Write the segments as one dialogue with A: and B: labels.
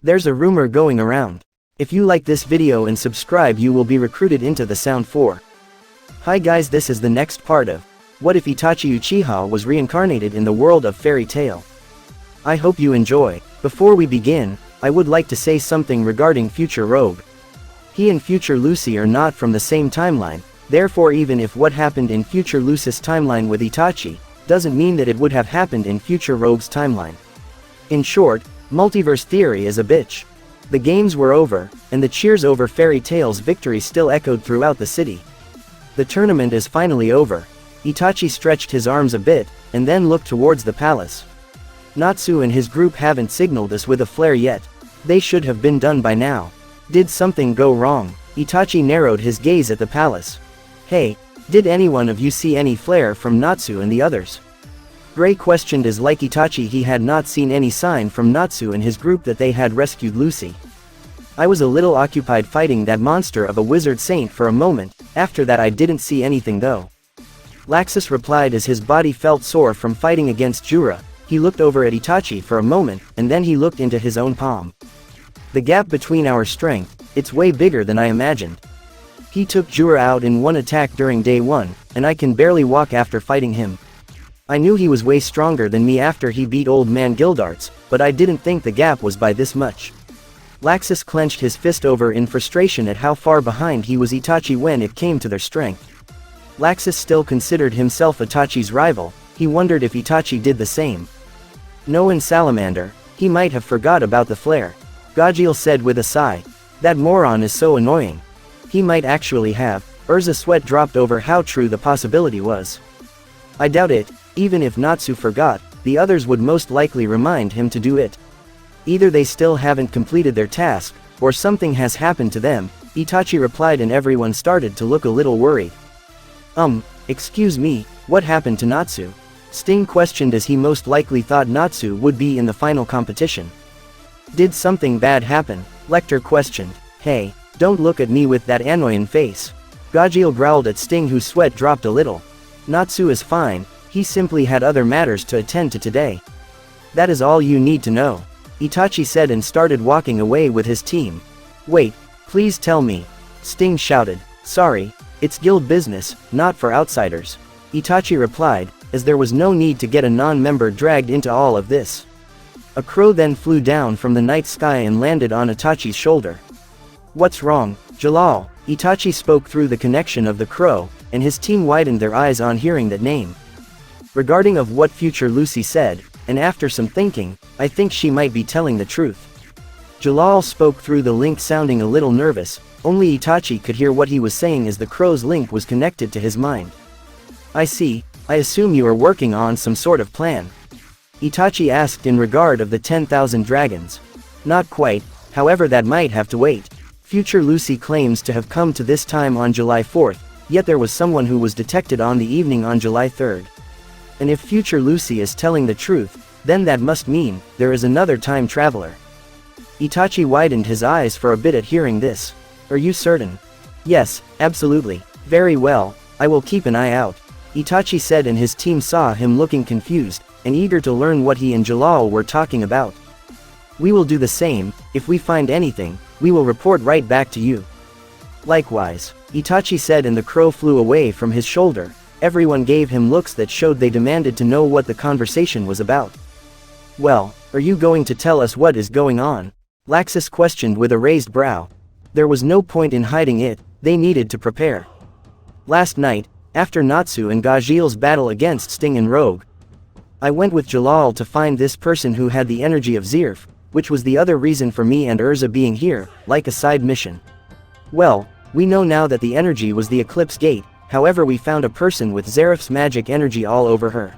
A: There's a rumor going around. If you like this video and subscribe, you will be recruited into the Sound 4. Hi guys, this is the next part of What if Itachi Uchiha was reincarnated in the world of fairy tale? I hope you enjoy. Before we begin, I would like to say something regarding future Rogue. He and future Lucy are not from the same timeline, therefore even if what happened in future Lucy's timeline with Itachi, doesn't mean that it would have happened in future Rogue's timeline. In short, multiverse theory is a bitch. The games were over, and the cheers over Fairy Tail's victory still echoed throughout the city. The tournament is finally over. Itachi stretched his arms a bit, and then looked towards the palace. Natsu and his group haven't signaled us with a flare yet. They should have been done by now. Did something go wrong? Itachi narrowed his gaze at the palace. Hey, did anyone of you see any flare from Natsu and the others? Gray questioned as like Itachi he had not seen any sign from Natsu and his group that they had rescued Lucy. I was a little occupied fighting that monster of a wizard saint for a moment, after that I didn't see anything though. Laxus replied as his body felt sore from fighting against Jura. He looked over at Itachi for a moment, and then he looked into his own palm. The gap between our strength, it's way bigger than I imagined. He took Jura out in one attack during day 1, and I can barely walk after fighting him. I knew he was way stronger than me after he beat Old Man Gildarts, but I didn't think the gap was by this much. Laxus clenched his fist over in frustration at how far behind he was Itachi when it came to their strength. Laxus still considered himself Itachi's rival. He wondered if Itachi did the same. No, in Salamander, he might have forgot about the flare. Gajeel said with a sigh. That moron is so annoying. He might actually have. Urza's sweat dropped over how true the possibility was. I doubt it. Even if Natsu forgot, the others would most likely remind him to do it. Either they still haven't completed their task, or something has happened to them, Itachi replied, and everyone started to look a little worried. Excuse me, what happened to Natsu? Sting questioned as he most likely thought Natsu would be in the final competition. Did something bad happen? Lecter questioned. Hey, don't look at me with that annoying face. Gajeel growled at Sting, whose sweat dropped a little. Natsu is fine. He simply had other matters to attend to today. That is all you need to know, Itachi said and started walking away with his team. Wait, please tell me. Sting shouted. Sorry, it's guild business, not for outsiders, Itachi replied, as there was no need to get a non-member dragged into all of this. A crow then flew down from the night sky and landed on Itachi's shoulder. What's wrong, Jalal? Itachi spoke through the connection of the crow, and his team widened their eyes on hearing that name. Regarding of what future Lucy said, and after some thinking, I think she might be telling the truth. Jalal spoke through the link, sounding a little nervous. Only Itachi could hear what he was saying as the crow's link was connected to his mind. I see. I assume you are working on some sort of plan, Itachi asked in regard of the 10,000 dragons. Not quite, however that might have to wait. Future Lucy claims to have come to this time on July 4th, yet there was someone who was detected on the evening on July 3rd. And if future Lucy is telling the truth, then that must mean there is another time traveler. Itachi widened his eyes for a bit at hearing this. Are you certain? Yes, absolutely. Very well, I will keep an eye out, Itachi said, and his team saw him looking confused and eager to learn what he and Jalal were talking about. We will do the same. If we find anything, we will report right back to you. Likewise, Itachi said, and the crow flew away from his shoulder. Everyone gave him looks that showed they demanded to know what the conversation was about. Well, are you going to tell us what is going on? Laxus questioned with a raised brow. There was no point in hiding it, they needed to prepare. Last night, after Natsu and Gajeel's battle against Sting and Rogue, I went with Jalal to find this person who had the energy of Zirf, which was the other reason for me and Urza being here, like a side mission. Well, we know now that the energy was the Eclipse Gate. However, we found a person with Zerif's magic energy all over her,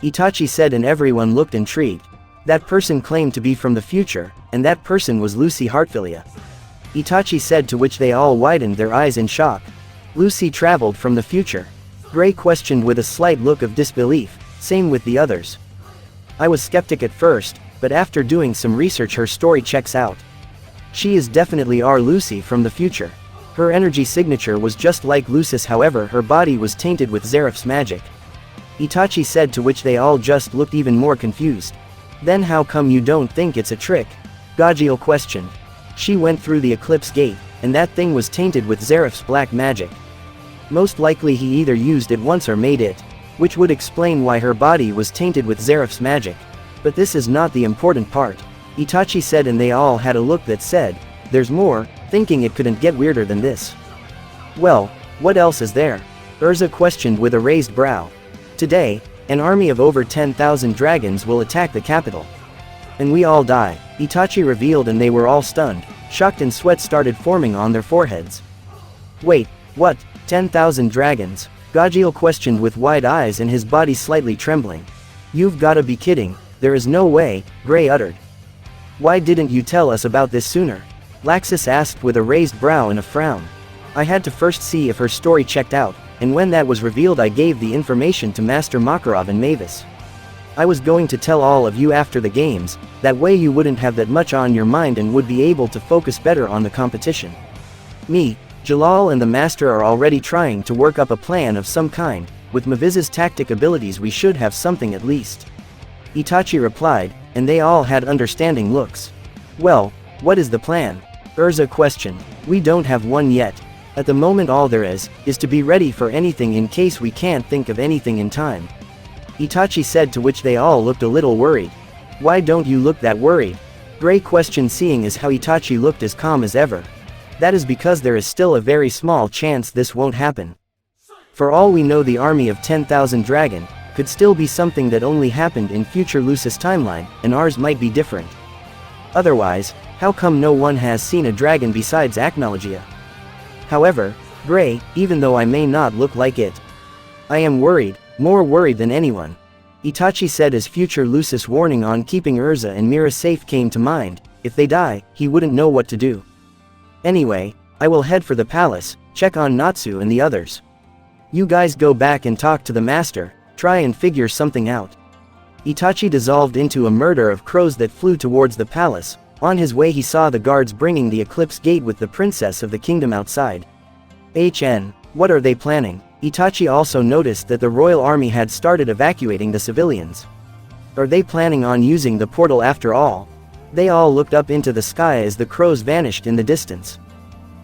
A: Itachi said, and everyone looked intrigued. That person claimed to be from the future, and that person was Lucy Heartfilia, Itachi said, to which they all widened their eyes in shock. Lucy traveled from the future? Gray questioned with a slight look of disbelief. Same with the others. I was skeptic at first, but after doing some research her story checks out. She is definitely our Lucy from the future. Her energy signature was just like Lucy's, however her body was tainted with Zerif's magic, Itachi said, to which they all just looked even more confused. Then how come you don't think it's a trick? Gajiel questioned. She went through the eclipse gate, and that thing was tainted with Zeref's black magic. Most likely he either used it once or made it, which would explain why her body was tainted with Zeref's magic. But this is not the important part, Itachi said, and they all had a look that said, "There's more," thinking it couldn't get weirder than this. Well, what else is there? Urza questioned with a raised brow. Today, an army of over 10,000 dragons will attack the capital. And we all die, Itachi revealed, and they were all stunned, shocked, and sweat started forming on their foreheads. Wait, what, 10,000 dragons? Gajiel questioned with wide eyes and his body slightly trembling. You've gotta be kidding, there is no way, Gray uttered. Why didn't you tell us about this sooner? Laxus asked with a raised brow and a frown. I had to first see if her story checked out, and when that was revealed I gave the information to Master Makarov and Mavis. I was going to tell all of you after the games, that way you wouldn't have that much on your mind and would be able to focus better on the competition. Me, Jalal and the Master are already trying to work up a plan of some kind. With Maviz's tactic abilities we should have something at least. Itachi replied, and they all had understanding looks. Well, what is the plan? Urza questioned. We don't have one yet. At the moment all there is to be ready for anything in case we can't think of anything in time. Itachi said, to which they all looked a little worried. Why don't you look that worried? Gray questioned, seeing as how Itachi looked as calm as ever. That is because there is still a very small chance this won't happen. For all we know the army of 10,000 dragon could still be something that only happened in future Lucis timeline, and ours might be different. Otherwise, how come no one has seen a dragon besides Acnologia? However, Gray, even though I may not look like it, I am worried, more worried than anyone. Itachi said as future Lucis warning on keeping Urza and Mira safe came to mind. If they die, he wouldn't know what to do. Anyway, I will head for the palace, check on Natsu and the others. You guys go back and talk to the master, try and figure something out. Itachi dissolved into a murder of crows that flew towards the palace. On his way he saw the guards bringing the eclipse gate with the princess of the kingdom outside. What are they planning? Itachi also noticed that the royal army had started evacuating the civilians. Are they planning on using the portal after all? They all looked up into the sky as the crows vanished in the distance.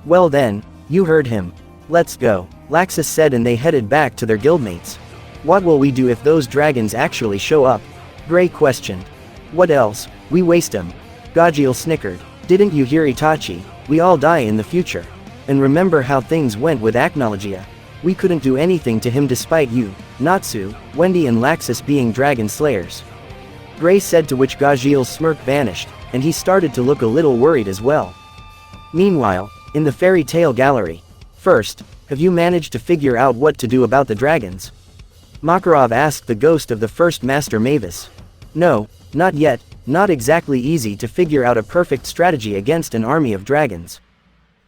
A: Well then, you heard him. Let's go, Laxus said, and they headed back to their guildmates. What will we do if those dragons actually show up? Gray questioned. What else? We waste them. Gajiel snickered. Didn't you hear Itachi? We all die in the future. And remember how things went with Acnologia. We couldn't do anything to him despite you, Natsu, Wendy and Laxus being dragon slayers. Gray said, to which Gajiel's smirk vanished, and he started to look a little worried as well. Meanwhile, in the fairy tale gallery. First, have you managed to figure out what to do about the dragons? Makarov asked the ghost of the first Master Mavis. No, not yet, not exactly easy to figure out a perfect strategy against an army of dragons.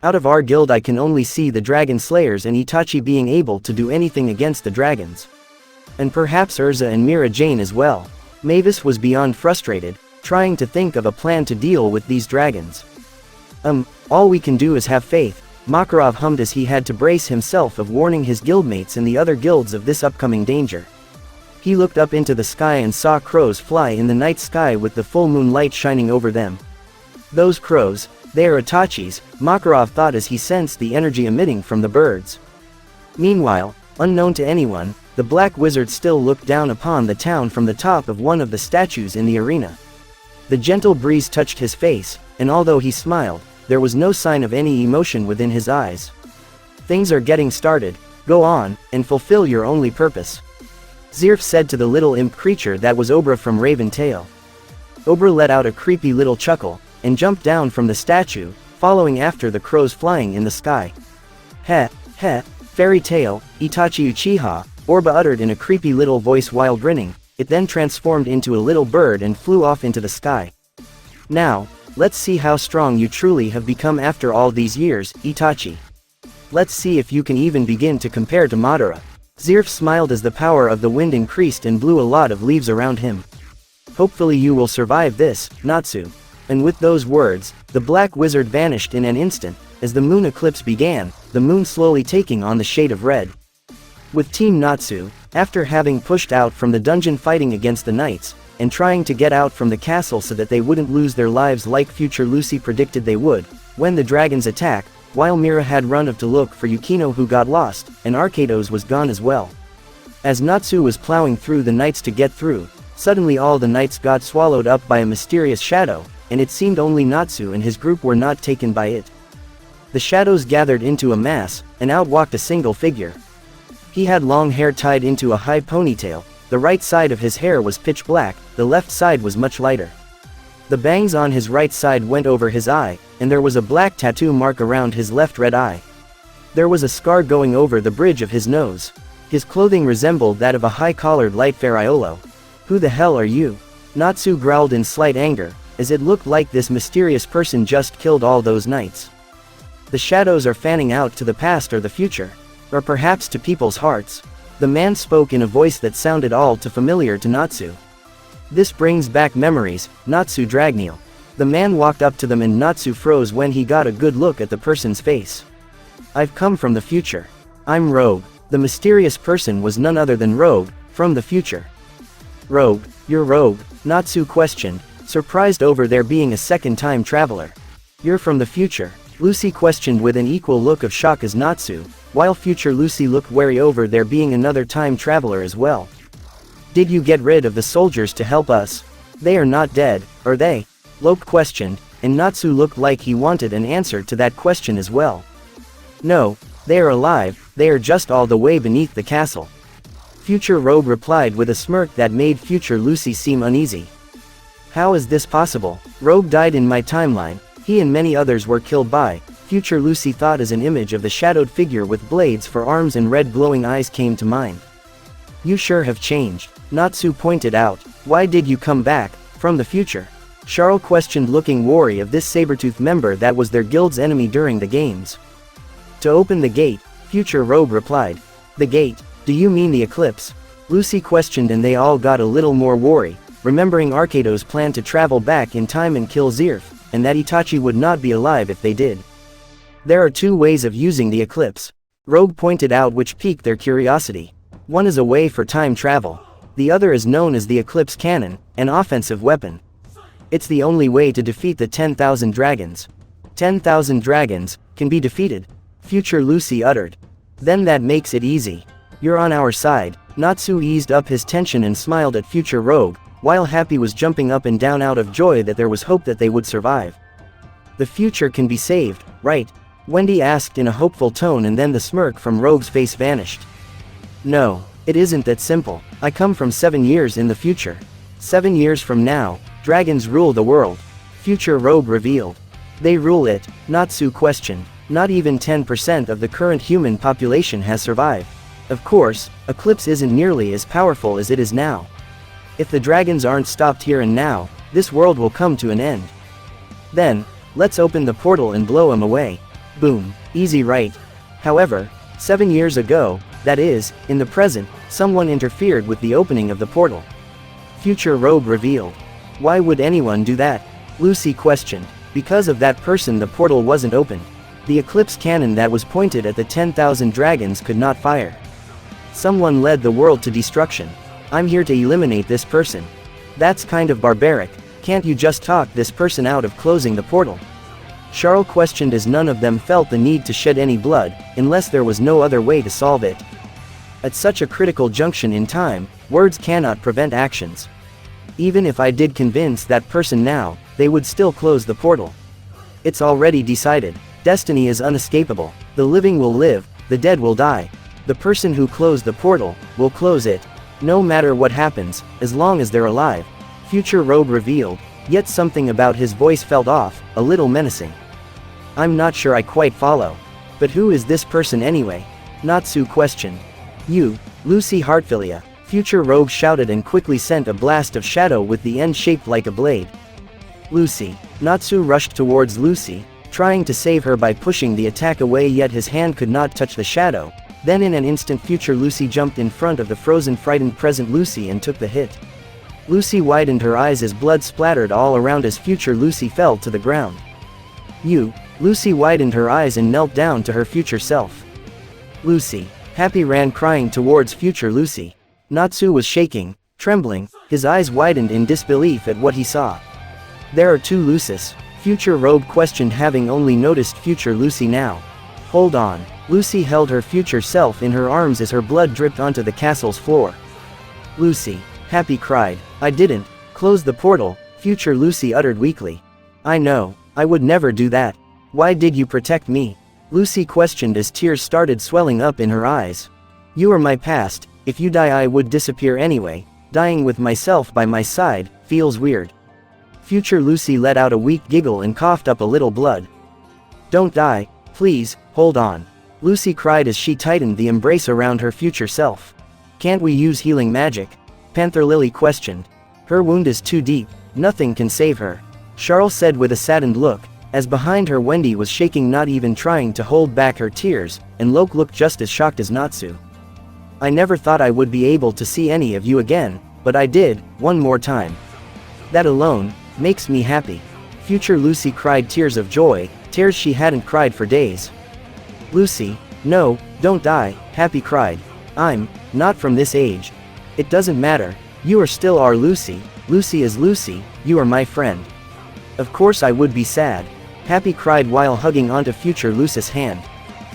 A: Out of our guild I can only see the dragon slayers and Itachi being able to do anything against the dragons. And perhaps Urza and Mira Jane as well. Mavis was beyond frustrated, trying to think of a plan to deal with these dragons. All we can do is have faith, Makarov hummed as he had to brace himself of warning his guildmates and the other guilds of this upcoming danger. He looked up into the sky and saw crows fly in the night sky with the full moon light shining over them. Those crows, they are Itachi's, Makarov thought as he sensed the energy emitting from the birds. Meanwhile, unknown to anyone, the Black Wizard still looked down upon the town from the top of one of the statues in the arena. The gentle breeze touched his face, and although he smiled, there was no sign of any emotion within his eyes. Things are getting started, go on, and fulfill your only purpose. Zerf said to the little imp creature that was Obra from Raven Tail. Obra let out a creepy little chuckle, and jumped down from the statue, following after the crows flying in the sky. Heh, fairy tale, Itachi Uchiha, Orba uttered in a creepy little voice while grinning. It then transformed into a little bird and flew off into the sky. Now, let's see how strong you truly have become after all these years, Itachi. Let's see if you can even begin to compare to Madara. Zerf smiled as the power of the wind increased and blew a lot of leaves around him. Hopefully you will survive this, Natsu. And with those words, the Black Wizard vanished in an instant, as the moon eclipse began, the moon slowly taking on the shade of red. With Team Natsu, after having pushed out from the dungeon fighting against the knights, and trying to get out from the castle so that they wouldn't lose their lives like future Lucy predicted they would, when the dragons attacked, while Mira had run off to look for Yukino who got lost, and Arcados was gone as well. As Natsu was plowing through the nights to get through, suddenly all the knights got swallowed up by a mysterious shadow, and it seemed only Natsu and his group were not taken by it. The shadows gathered into a mass, and out walked a single figure. He had long hair tied into a high ponytail, the right side of his hair was pitch black, the left side was much lighter. The bangs on his right side went over his eye, and there was a black tattoo mark around his left red eye. There was a scar going over the bridge of his nose. His clothing resembled that of a high-collared light ferraiolo. "Who the hell are you?" Natsu growled in slight anger, as it looked like this mysterious person just killed all those knights. The shadows are fanning out to the past or the future, or perhaps to people's hearts. The man spoke in a voice that sounded all too familiar to Natsu. "This brings back memories, Natsu Dragneel." The man walked up to them and Natsu froze when he got a good look at the person's face. "I've come from the future. I'm Rogue." The mysterious person was none other than Rogue, from the future. "Rogue, you're Rogue?" Natsu questioned, surprised over there being a second time traveler. "You're from the future?" Lucy questioned with an equal look of shock as Natsu, while future Lucy looked wary over there being another time traveler as well. "Did you get rid of the soldiers to help us? They are not dead, are they?" Loke questioned, and Natsu looked like he wanted an answer to that question as well. "No, they are alive, they are just all the way beneath the castle." Future Rogue replied with a smirk that made future Lucy seem uneasy. "How is this possible? Rogue died in my timeline, he and many others were killed by." Future Lucy thought as an image of the shadowed figure with blades for arms and red glowing eyes came to mind. "You sure have changed," Natsu pointed out. "Why did you come back, from the future?" Charles questioned, looking wary of this Sabertooth member that was their guild's enemy during the games. "To open the gate," Future Rogue replied. "The gate? Do you mean the eclipse?" Lucy questioned, and they all got a little more wary, remembering Arcado's plan to travel back in time and kill Zirf, and that Itachi would not be alive if they did. "There are two ways of using the eclipse," Rogue pointed out, which piqued their curiosity. "One is a way for time travel. The other is known as the Eclipse Cannon, an offensive weapon. It's the only way to defeat the 10,000 dragons." 10,000 dragons can be defeated," Future Lucy uttered. "Then that makes it easy. You're on our side." Natsu eased up his tension and smiled at Future Rogue, while Happy was jumping up and down out of joy that there was hope that they would survive. "The future can be saved, right?" Wendy asked in a hopeful tone, and then the smirk from Rogue's face vanished. "No, it isn't that simple. I come from 7 years in the future. 7 years from now, dragons rule the world," Future Rogue revealed. "They rule it?" Natsu questioned. "Not even 10% of the current human population has survived. Of course, Eclipse isn't nearly as powerful as it is now. If the dragons aren't stopped here and now, this world will come to an end. Then, let's open the portal and blow them away. Boom, easy right? However, 7 years ago, that is, in the present, someone interfered with the opening of the portal," Future Rogue revealed. "Why would anyone do that?" Lucy questioned. "Because of that person the portal wasn't opened. The eclipse cannon that was pointed at the 10,000 dragons could not fire. Someone led the world to destruction. I'm here to eliminate this person." "That's kind of barbaric. Can't you just talk this person out of closing the portal?" Charles questioned, as none of them felt the need to shed any blood, unless there was no other way to solve it. At such a critical junction in time, words cannot prevent actions. Even if I did convince that person now, they would still close the portal. It's already decided. Destiny is unescapable. The living will live, the dead will die. The person who closed the portal will close it. No matter what happens, as long as they're alive, Future Rogue revealed, yet something about his voice felt off, a little menacing. "I'm not sure I quite follow. But who is this person anyway?" Natsu questioned. "You, Lucy Heartfilia," Future Rogue shouted and quickly sent a blast of shadow with the end shaped like a blade. "Lucy." Natsu rushed towards Lucy, trying to save her by pushing the attack away, yet his hand could not touch the shadow. Then in an instant Future Lucy jumped in front of the frozen frightened present Lucy and took the hit. Lucy widened her eyes as blood splattered all around as Future Lucy fell to the ground. "You." Lucy widened her eyes and knelt down to her future self. "Lucy." Happy ran crying towards Future Lucy. Natsu was shaking, Trembling, his eyes widened in disbelief at what he saw. There are two Lucis, Future Robe questioned, having only noticed future Lucy now. Hold on. Lucy held her future self in her arms as her blood dripped onto the castle's floor. Lucy. Happy cried. I didn't close the portal, future Lucy uttered weakly. I know, I would never do that. Why did you protect me? Lucy questioned as tears started swelling up in her eyes. You are my past, if you die I would disappear anyway. Dying with myself by my side feels weird. Future Lucy let out a weak giggle and coughed up a little blood. Don't die, please, hold on. Lucy cried as she tightened the embrace around her future self. Can't we use healing magic? Panther Lily questioned. Her wound is too deep, nothing can save her. Charles said with a saddened look, as behind her Wendy was shaking, not even trying to hold back her tears, and Loke looked just as shocked as Natsu. I never thought I would be able to see any of you again, but I did, one more time. That alone makes me happy. Future Lucy cried tears of joy, tears she hadn't cried for days. Lucy, no, don't die, Happy cried. I'm not from this age. It doesn't matter, you are still our Lucy. Lucy is Lucy, you are my friend. Of course I would be sad. Happy cried while hugging onto future Lucy's hand.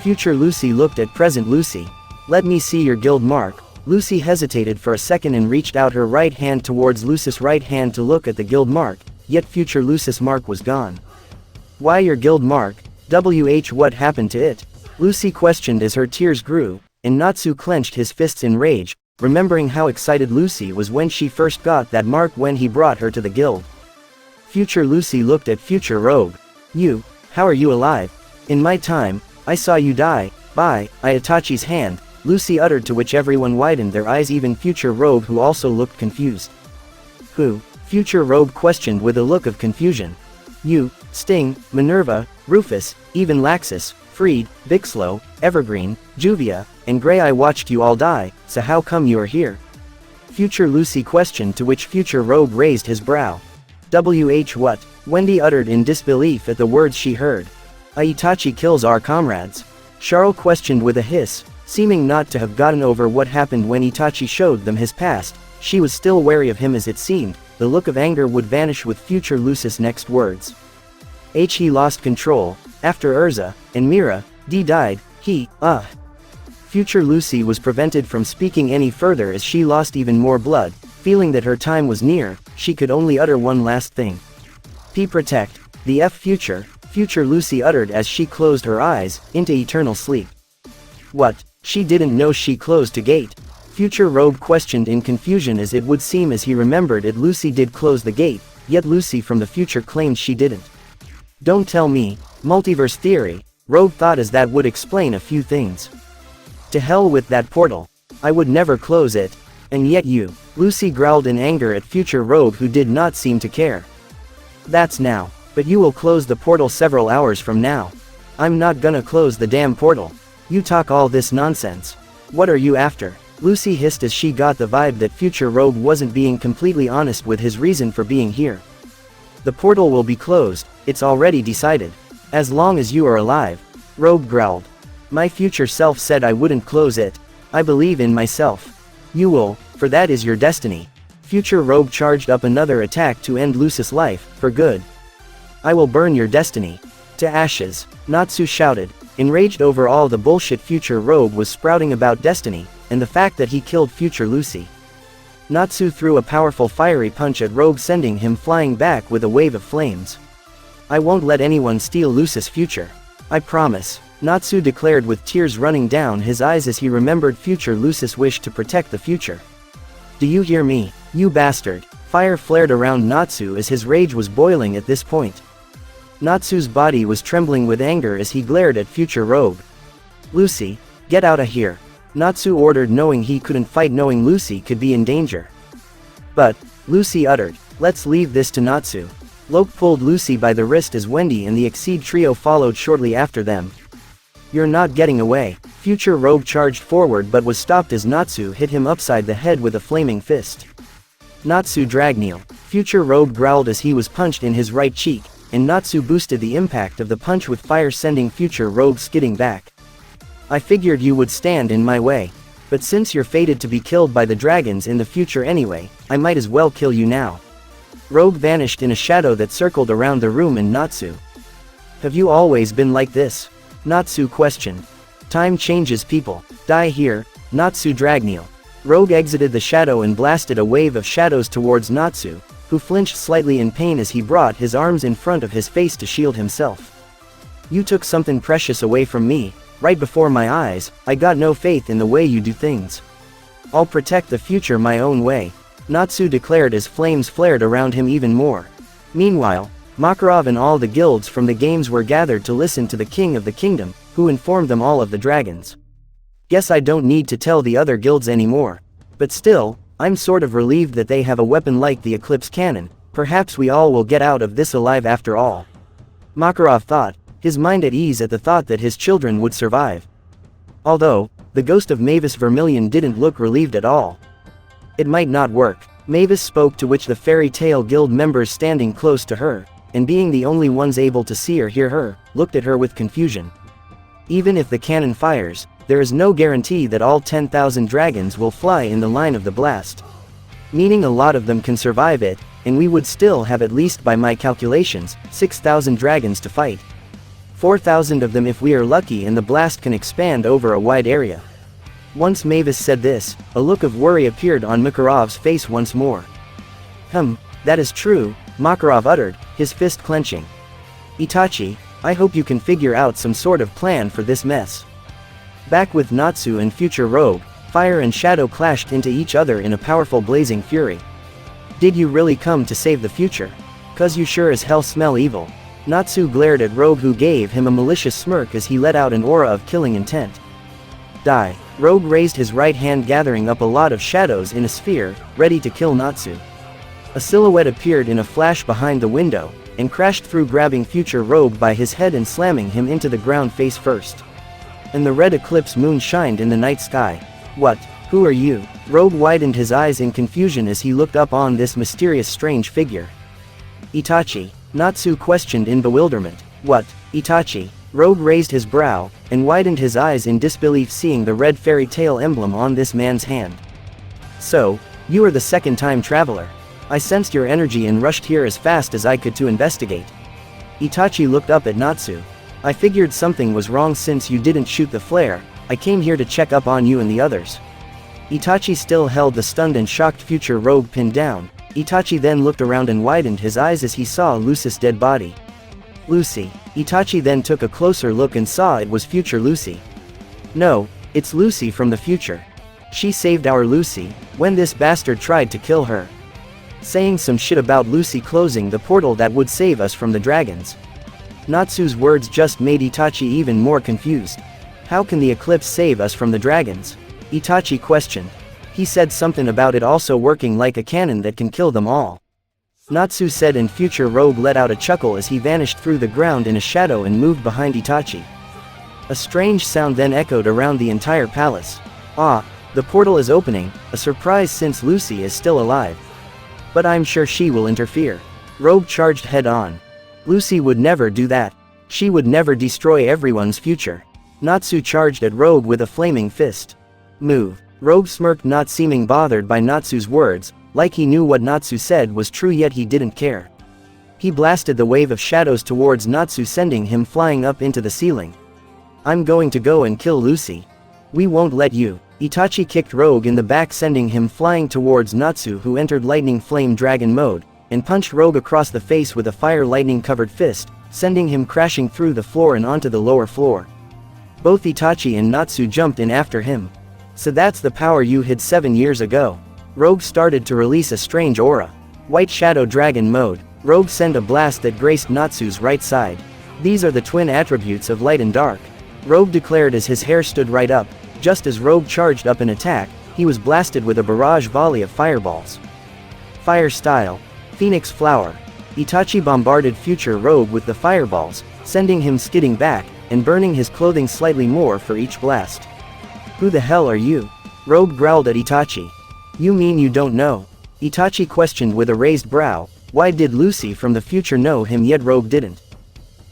A: Future Lucy looked at present Lucy. Let me see your guild mark. Lucy hesitated for a second and reached out her right hand towards Lucy's right hand to look at the guild mark, yet future Lucy's mark was gone. Why your guild mark? What happened to it? Lucy questioned as her tears grew, and Natsu clenched his fists in rage, remembering how excited Lucy was when she first got that mark when he brought her to the guild. Future Lucy looked at future Rogue. You, how are you alive? In my time, I saw you die, by Itachi's hand, Lucy uttered, to which everyone widened their eyes, even future Rogue, who also looked confused. Who? Future Rogue questioned with a look of confusion. You, Sting, Minerva, Rufus, even Laxus, Freed, Bixlow, Evergreen, Juvia, and Grey. I watched you all die, so how come you are here? Future Lucy questioned, to which future Rogue raised his brow. What? Wendy uttered in disbelief at the words she heard. Itachi kills our comrades. Charles questioned with a hiss, seeming not to have gotten over what happened when Itachi showed them his past. She was still wary of him, as it seemed the look of anger would vanish with future Lucy's next words. He lost control. After Urza and Mira died, Future Lucy was prevented from speaking any further as she lost even more blood. Feeling that her time was near, she could only utter one last thing. Protect the future Lucy uttered as she closed her eyes into eternal sleep. What? She didn't know she closed the gate? Future Rogue questioned in confusion, as it would seem as he remembered it Lucy did close the gate, yet Lucy from the future claimed she didn't. Don't tell me. Multiverse theory, Rogue thought, as that would explain a few things. To hell with that portal. I would never close it. And yet you. Lucy growled in anger at future Rogue, who did not seem to care. That's now. But you will close the portal several hours from now. I'm not gonna close the damn portal. You talk all this nonsense. What are you after? Lucy hissed as she got the vibe that future Rogue wasn't being completely honest with his reason for being here. The portal will be closed, it's already decided. As long as you are alive. Rogue growled. My future self said I wouldn't close it. I believe in myself. You will, for that is your destiny. Future Rogue charged up another attack to end Lucy's life, for good. I will burn your destiny to ashes, Natsu shouted, enraged over all the bullshit future Rogue was sprouting about destiny, and the fact that he killed future Lucy. Natsu threw a powerful fiery punch at Rogue, sending him flying back with a wave of flames. I won't let anyone steal Lucy's future. I promise, Natsu declared with tears running down his eyes as he remembered future Lucy's wish to protect the future. Do you hear me, you bastard? Fire flared around Natsu as his rage was boiling at this point. Natsu's body was trembling with anger as he glared at future Rogue. Lucy, get out of here. Natsu ordered, knowing he couldn't fight, knowing Lucy could be in danger. But, Lucy uttered, let's leave this to Natsu. Loke pulled Lucy by the wrist as Wendy and the Exceed trio followed shortly after them. You're not getting away. Future Rogue charged forward but was stopped as Natsu hit him upside the head with a flaming fist. Natsu Dragneel. Future Rogue growled as he was punched in his right cheek, and Natsu boosted the impact of the punch with fire, sending future Rogue skidding back. I figured you would stand in my way. But since you're fated to be killed by the dragons in the future anyway, I might as well kill you now. Rogue vanished in a shadow that circled around the room and Natsu. Have you always been like this? Natsu questioned. Time changes people. Die here, Natsu Dragneel. Rogue exited the shadow and blasted a wave of shadows towards Natsu, who flinched slightly in pain as he brought his arms in front of his face to shield himself. You took something precious away from me, right before my eyes. I got no faith in the way you do things. I'll protect the future my own way, Natsu declared as flames flared around him even more. Meanwhile, Makarov and all the guilds from the games were gathered to listen to the king of the kingdom, who informed them all of the dragons. Guess I don't need to tell the other guilds anymore. But still, I'm sort of relieved that they have a weapon like the Eclipse Cannon. Perhaps we all will get out of this alive after all. Makarov thought, his mind at ease at the thought that his children would survive. Although, the ghost of Mavis Vermilion didn't look relieved at all. It might not work, Mavis spoke, to which the Fairy Tail Guild members standing close to her, and being the only ones able to see or hear her, looked at her with confusion. Even if the cannon fires, there is no guarantee that all 10,000 dragons will fly in the line of the blast. Meaning a lot of them can survive it, and we would still have, at least by my calculations, 6,000 dragons to fight. 4,000 of them if we are lucky, and the blast can expand over a wide area. Once Mavis said this, a look of worry appeared on Makarov's face once more. That is true, Makarov uttered, his fist clenching. Itachi, I hope you can figure out some sort of plan for this mess. Back with Natsu and future Rogue, fire and shadow clashed into each other in a powerful blazing fury. Did you really come to save the future? 'Cause you sure as hell smell evil. Natsu glared at Rogue, who gave him a malicious smirk as he let out an aura of killing intent. Die. Rogue raised his right hand, gathering up a lot of shadows in a sphere, ready to kill Natsu. A silhouette appeared in a flash behind the window, and crashed through, grabbing future Rogue by his head and slamming him into the ground face first. And the red eclipse moon shined in the night sky. What? Who are you? Rogue widened his eyes in confusion as he looked up on this mysterious strange figure. Itachi, Natsu questioned in bewilderment. What, Itachi? Rogue raised his brow, and widened his eyes in disbelief, seeing the red fairy tail emblem on this man's hand. So, you are the second-time traveler. I sensed your energy and rushed here as fast as I could to investigate. Itachi looked up at Natsu. I figured something was wrong since you didn't shoot the flare. I came here to check up on you and the others. Itachi still held the stunned and shocked future Rogue pinned down. Itachi then looked around and widened his eyes as he saw Lucy's dead body. Lucy. Itachi then took a closer look and saw it was future Lucy. No, it's Lucy from the future. She saved our Lucy, when this bastard tried to kill her. Saying some shit about Lucy closing the portal that would save us from the dragons. Natsu's words just made Itachi even more confused. How can the eclipse save us from the dragons? Itachi questioned. He said something about it also working like a cannon that can kill them all. Natsu said, and future Rogue let out a chuckle as he vanished through the ground in a shadow and moved behind Itachi. A strange sound then echoed around the entire palace. Ah, the portal is opening, a surprise since Lucy is still alive. But I'm sure she will interfere. Rogue charged head on. Lucy would never do that. She would never destroy everyone's future. Natsu charged at Rogue with a flaming fist. Move. Rogue smirked, not seeming bothered by Natsu's words, like he knew what Natsu said was true, yet he didn't care. He blasted the wave of shadows towards Natsu, sending him flying up into the ceiling. I'm going to go and kill Lucy. We won't let you. Itachi kicked Rogue in the back, sending him flying towards Natsu, who entered lightning flame dragon mode, and punched Rogue across the face with a fire lightning covered fist, sending him crashing through the floor and onto the lower floor. Both Itachi and Natsu jumped in after him. So that's the power you hid 7 years ago. Rogue started to release a strange aura. White Shadow Dragon mode. Rogue sent a blast that grazed Natsu's right side. These are the twin attributes of light and dark. Rogue declared as his hair stood right up. Just as Rogue charged up an attack, he was blasted with a barrage volley of fireballs. Fire style. Phoenix Flower. Itachi bombarded future Rogue with the fireballs, sending him skidding back, and burning his clothing slightly more for each blast. Who the hell are you? Rogue growled at Itachi. You mean you don't know? Itachi questioned with a raised brow. Why did Lucy from the future know him yet Rogue didn't?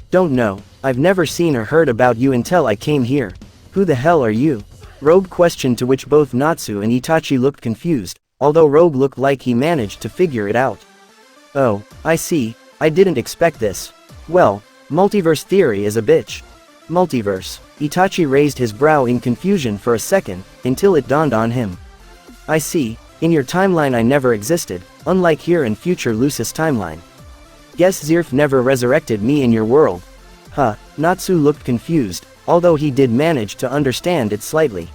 A: Don't know. I've never seen or heard about you until I came here. Who the hell are you? Rogue questioned, to which both Natsu and Itachi looked confused, although Rogue looked like he managed to figure it out. Oh, I see, I didn't expect this. Well, multiverse theory is a bitch. Multiverse. Itachi raised his brow in confusion for a second, until it dawned on him. I see, in your timeline I never existed, unlike here in future Lucis timeline. Guess Zirf never resurrected me in your world. Huh, Natsu looked confused, although he did manage to understand it slightly.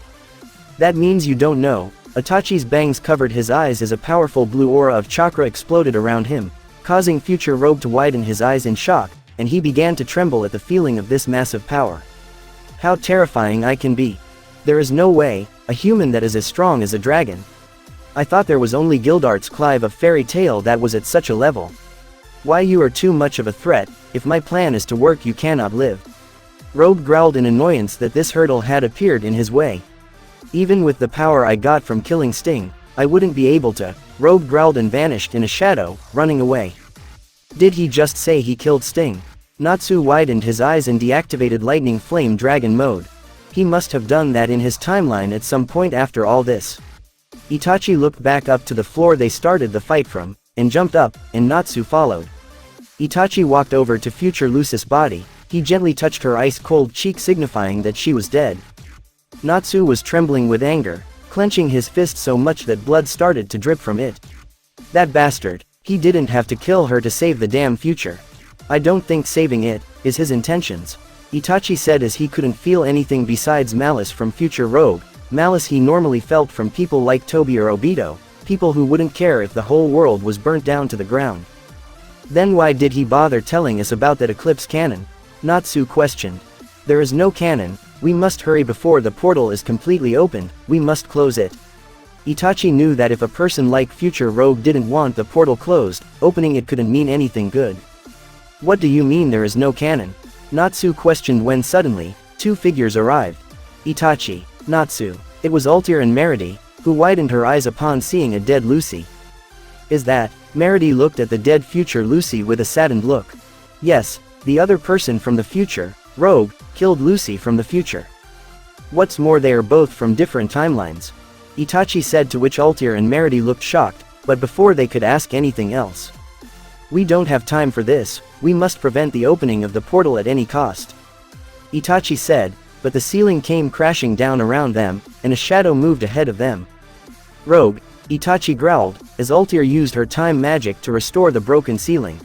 A: That means you don't know. Itachi's bangs covered his eyes as a powerful blue aura of chakra exploded around him, causing future Rogue to widen his eyes in shock, and he began to tremble at the feeling of this massive power. How terrifying I can be. There is no way, a human that is as strong as a dragon. I thought there was only Gildart's Clive of fairy tale that was at such a level. Why, you are too much of a threat. If my plan is to work you cannot live. Rogue growled in annoyance that this hurdle had appeared in his way. Even with the power I got from killing Sting, I wouldn't be able to. Rogue growled and vanished in a shadow, running away. Did he just say he killed Sting? Natsu widened his eyes and deactivated Lightning Flame Dragon mode. He must have done that in his timeline at some point after all this. Itachi looked back up to the floor they started the fight from, and jumped up, and Natsu followed. Itachi walked over to future Lucis' body. He gently touched her ice-cold cheek, signifying that she was dead. Natsu was trembling with anger, clenching his fist so much that blood started to drip from it. That bastard, he didn't have to kill her to save the damn future. I don't think saving it is his intentions, Itachi said as he couldn't feel anything besides malice from future Rogue, malice he normally felt from people like Tobi or Obito, people who wouldn't care if the whole world was burnt down to the ground. Then why did he bother telling us about that eclipse cannon? Natsu questioned. There is no cannon, we must hurry before the portal is completely opened, we must close it. Itachi knew that if a person like future Rogue didn't want the portal closed, opening it couldn't mean anything good. What do you mean there is no cannon? Natsu questioned when suddenly, two figures arrived. Itachi, Natsu. It was Altair and Merity, who widened her eyes upon seeing a dead Lucy. Is that? Merity looked at the dead future Lucy with a saddened look. Yes, the other person from the future, Rogue, killed Lucy from the future. What's more, they are both from different timelines. Itachi said, to which Altair and Merity looked shocked, but before they could ask anything else. We don't have time for this, we must prevent the opening of the portal at any cost. Itachi said, but the ceiling came crashing down around them, and a shadow moved ahead of them. Rogue, Itachi growled, as Altair used her time magic to restore the broken ceiling.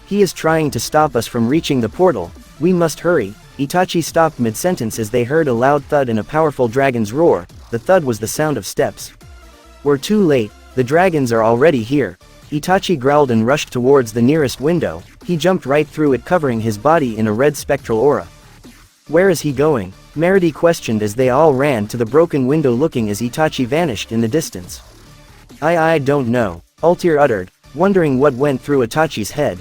A: He is trying to stop us from reaching the portal, we must hurry. Itachi stopped mid-sentence as they heard a loud thud and a powerful dragon's roar. The thud was the sound of steps. We're too late, the dragons are already here. Itachi growled and rushed towards the nearest window. He jumped right through it, covering his body in a red spectral aura. Where is he going? Merity questioned as they all ran to the broken window, looking as Itachi vanished in the distance. I don't know, Altair uttered, wondering what went through Itachi's head.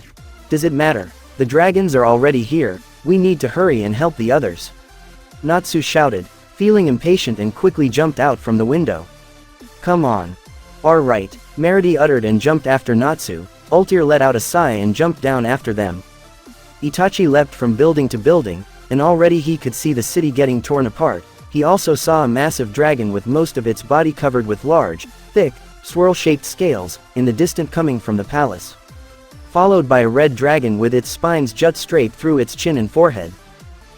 A: Does it matter? The dragons are already here, we need to hurry and help the others. Natsu shouted, feeling impatient, and quickly jumped out from the window. Come on. Alright, Merity uttered and jumped after Natsu. Altair let out a sigh and jumped down after them. Itachi leapt from building to building, and already he could see the city getting torn apart. He also saw a massive dragon with most of its body covered with large, thick, swirl-shaped scales, in the distance coming from the palace. Followed by a red dragon with its spines jut straight through its chin and forehead.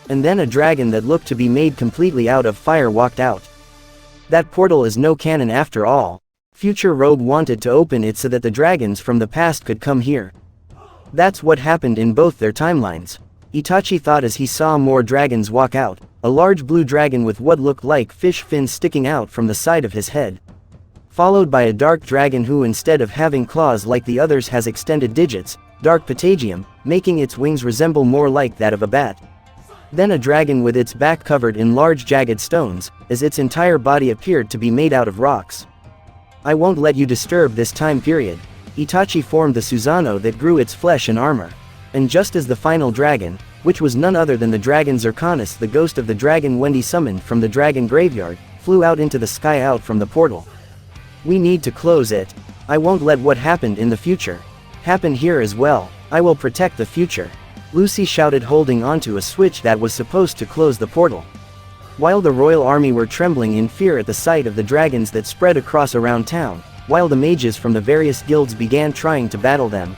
A: And then a dragon that looked to be made completely out of fire walked out. That portal is no cannon after all. Future Rogue wanted to open it so that the dragons from the past could come here. That's what happened in both their timelines. Itachi thought as he saw more dragons walk out, a large blue dragon with what looked like fish fins sticking out from the side of his head. Followed by a dark dragon who, instead of having claws like the others, has extended digits, dark patagium, making its wings resemble more like that of a bat. Then a dragon with its back covered in large jagged stones, as its entire body appeared to be made out of rocks. I won't let you disturb this time period. Itachi formed the Susanoo that grew its flesh and armor. And just as the final dragon, which was none other than the dragon Zirconus, the ghost of the dragon Wendy summoned from the dragon graveyard, flew out into the sky out from the portal. We need to close it. I won't let what happened in the future happen here as well. I will protect the future. Lucy shouted, holding onto a switch that was supposed to close the portal. while the royal army were trembling in fear at the sight of the dragons that spread across around town, while the mages from the various guilds began trying to battle them.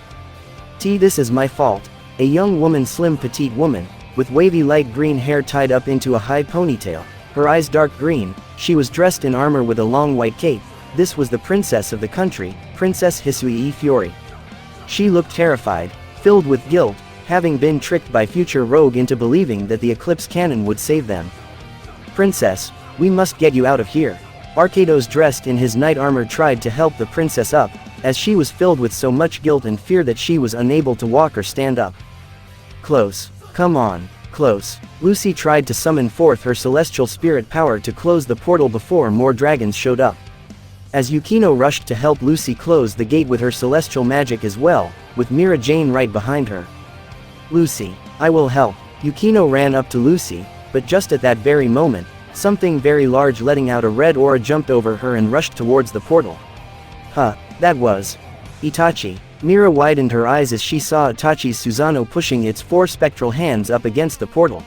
A: This is my fault. A young woman, slim petite woman, with wavy light green hair tied up into a high ponytail, her eyes dark green, she was dressed in armor with a long white cape. This was the princess of the country, Princess Hisui Fiori. She looked terrified, filled with guilt, having been tricked by future Rogue into believing that the Eclipse Cannon would save them. Princess, we must get you out of here. Arcados, dressed in his knight armor, tried to help the princess up, as she was filled with so much guilt and fear that she was unable to walk or stand up. Close. Come on, close. Lucy tried to summon forth her celestial spirit power to close the portal before more dragons showed up. As Yukino rushed to help Lucy close the gate with her celestial magic as well, with Mira Jane right behind her. Lucy, I will help. Yukino ran up to Lucy, but just at that very moment, something very large letting out a red aura jumped over her and rushed towards the portal. That was Itachi. Mira widened her eyes as she saw Itachi's Susanoo pushing its 4 spectral hands up against the portal.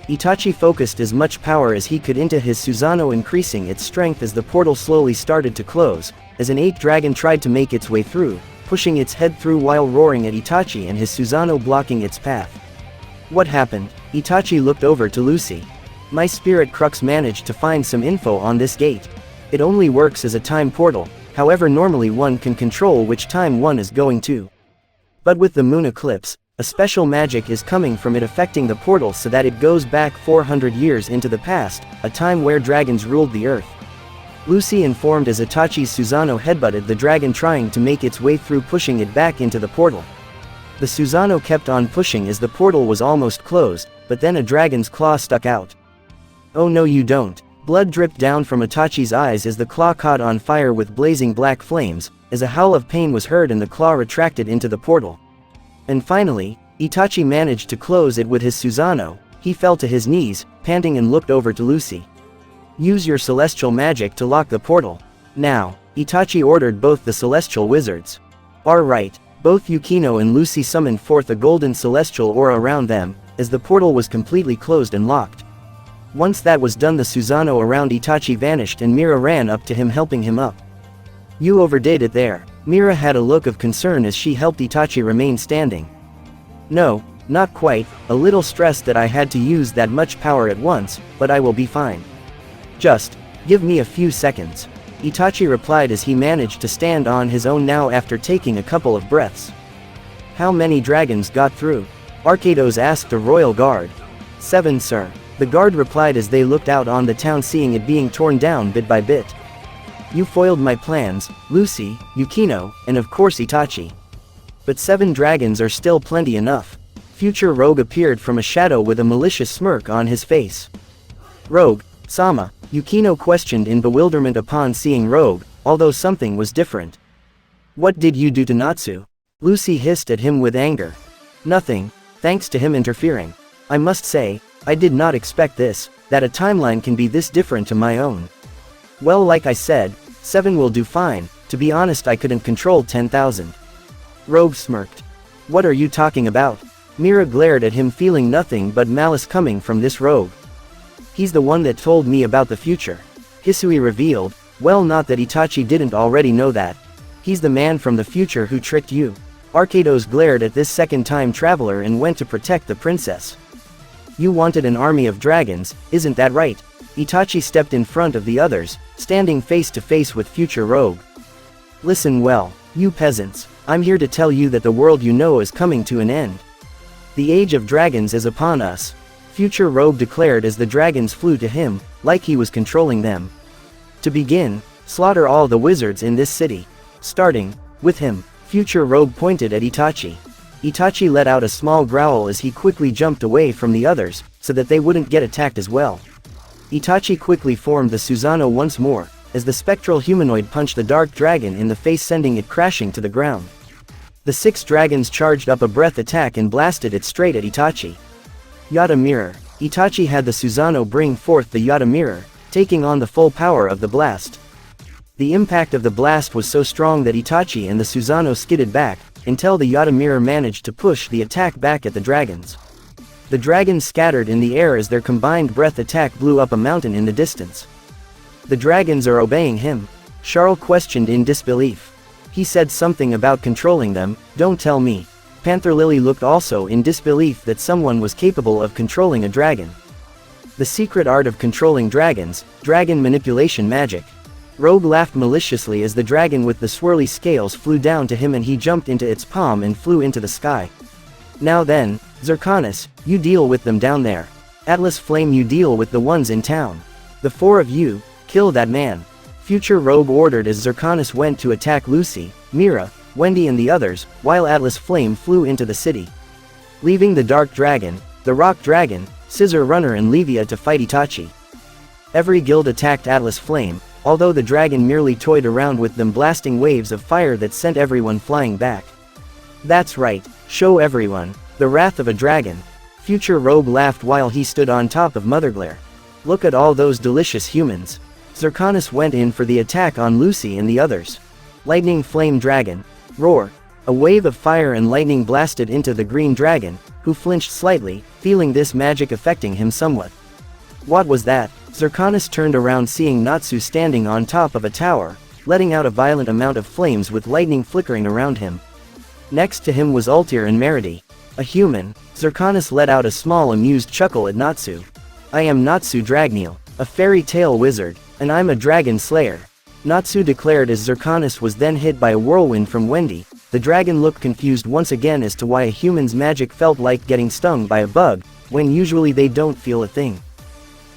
A: Itachi focused as much power as he could into his Susanoo, increasing its strength as the portal slowly started to close, as an 8th dragon tried to make its way through, pushing its head through while roaring at Itachi and his Susanoo blocking its path. What happened? Itachi looked over to Lucy. My spirit crux managed to find some info on this gate. It only works as a time portal, however normally one can control which time one is going to. But with the moon eclipse, a special magic is coming from it affecting the portal so that it goes back 400 years into the past, a time where dragons ruled the earth. Lucy informed as Itachi's Susanoo headbutted the dragon trying to make its way through, pushing it back into the portal. The Susanoo kept on pushing as the portal was almost closed, but then a dragon's claw stuck out. Oh no, you don't. Blood dripped down from Itachi's eyes as the claw caught on fire with blazing black flames, as a howl of pain was heard and the claw retracted into the portal. And finally, Itachi managed to close it with his Susanoo. He fell to his knees, panting, and looked over to Lucy. Use your celestial magic to lock the portal. Now, Itachi ordered both the celestial wizards. Alright, both Yukino and Lucy summoned forth a golden celestial aura around them, as the portal was completely closed and locked. Once that was done, the Susanoo around Itachi vanished and Mira ran up to him, helping him up. You overdid it there. Mira had a look of concern as she helped Itachi remain standing. No, not quite, a little stressed that I had to use that much power at once, but I will be fine. Just give me a few seconds. Itachi replied as he managed to stand on his own now after taking a couple of breaths. How many dragons got through? Arcados asked the royal guard. 7, sir. The guard replied as they looked out on the town, seeing it being torn down bit by bit. You foiled my plans, Lucy, Yukino, and of course Itachi. But 7 dragons are still plenty enough. Future Rogue appeared from a shadow with a malicious smirk on his face. Rogue, Sama, Yukino questioned in bewilderment upon seeing Rogue, although something was different. What did you do to Natsu? Lucy hissed at him with anger. Nothing, thanks to him interfering. I must say, I did not expect this, that a timeline can be this different to my own. Well, like I said, 7 will do fine. To be honest, I couldn't control 10,000. Rogue smirked. What are you talking about? Mira glared at him, feeling nothing but malice coming from this rogue. He's the one that told me about the future. Hisui revealed. Well, not that Itachi didn't already know that. He's the man from the future who tricked you. Arcados glared at this second-time traveler and went to protect the princess. You wanted an army of dragons, isn't that right? Itachi stepped in front of the others, standing face to face with future Rogue. Listen well, you peasants, I'm here to tell you that the world you know is coming to an end. The age of dragons is upon us. Future Rogue declared as the dragons flew to him, like he was controlling them. To begin, slaughter all the wizards in this city. Starting with him, Future Rogue pointed at Itachi. Itachi let out a small growl as he quickly jumped away from the others, so that they wouldn't get attacked as well. Itachi quickly formed the Susanoo once more, as the spectral humanoid punched the dark dragon in the face, sending it crashing to the ground. The 6 dragons charged up a breath attack and blasted it straight at Itachi. Yata Mirror. Itachi had the Susanoo bring forth the Yata Mirror, taking on the full power of the blast. The impact of the blast was so strong that Itachi and the Susanoo skidded back, until the Yata Mirror managed to push the attack back at the dragons. The dragons scattered in the air as their combined breath attack blew up a mountain in the distance. The dragons are obeying him? Charles questioned in disbelief. He said something about controlling them, don't tell me. Panther Lily looked also in disbelief that someone was capable of controlling a dragon. The secret art of controlling dragons, dragon manipulation magic. Rogue laughed maliciously as the dragon with the swirly scales flew down to him and he jumped into its palm and flew into the sky. Now then, Zirconis, you deal with them down there. Atlas Flame, you deal with the ones in town. The four of you, kill that man. Future Rogue ordered as Zirconis went to attack Lucy, Mira, Wendy and the others, while Atlas Flame flew into the city. Leaving the Dark Dragon, the Rock Dragon, Scissor Runner and Levia to fight Itachi. Every guild attacked Atlas Flame, although the dragon merely toyed around with them, blasting waves of fire that sent everyone flying back. That's right, show everyone, the wrath of a dragon. Future Rogue laughed while he stood on top of Mother Glare. Look at all those delicious humans. Zirconis went in for the attack on Lucy and the others. Lightning Flame Dragon. Roar. A wave of fire and lightning blasted into the green dragon, who flinched slightly, feeling this magic affecting him somewhat. What was that? Zirconis turned around seeing Natsu standing on top of a tower, letting out a violent amount of flames with lightning flickering around him. Next to him was Altair and Merity. A human. Zirconis let out a small amused chuckle at Natsu. I am Natsu Dragneel, a fairy tale wizard, and I'm a dragon slayer. Natsu declared as Zirconis was then hit by a whirlwind from Wendy. The dragon looked confused once again as to why a human's magic felt like getting stung by a bug, when usually they don't feel a thing.